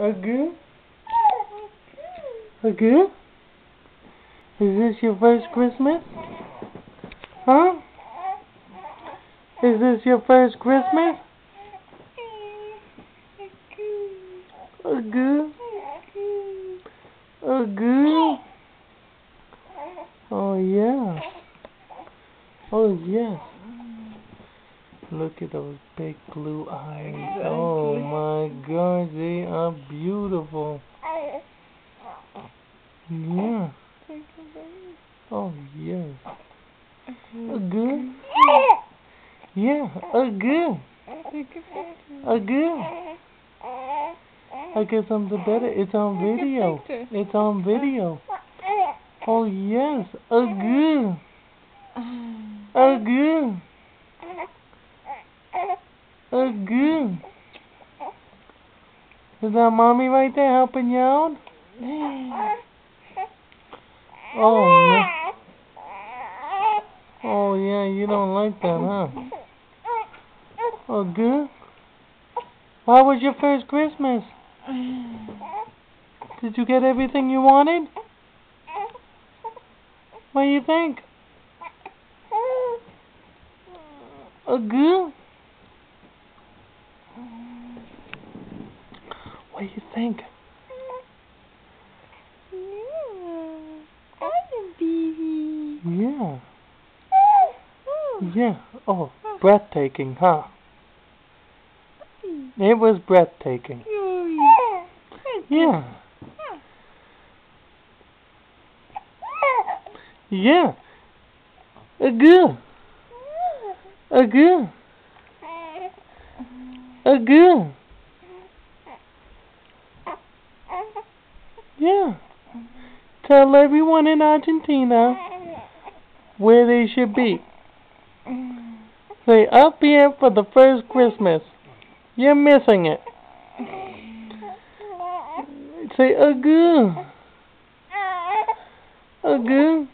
Agoo? Agoo? Is this your first Christmas? Huh? Is this your first Christmas? Agoo? Agoo? Oh yeah. Oh yes. Look at those big blue eyes. Oh my gosh, they are beautiful. Yeah. Oh yes. Agoo? Yeah, agoo. Agoo. I guess I'm the better. It's on video. It's on video. Oh yes. Agoo. Agoo. Agoo. Is that mommy right there helping you out? Oh man. Oh yeah, you don't like that, huh? Agoo. Why was your first Christmas? Did you get everything you wanted? What do you think? Agoo. What do you think? Yeah. Yeah. Oh, breathtaking, huh? It was breathtaking. Yeah. Yeah. Agoo. Agoo. Agoo. Yeah. Tell everyone in Argentina where they should be. Say, up here for the first Christmas. You're missing it. Say, agoo. Agoo.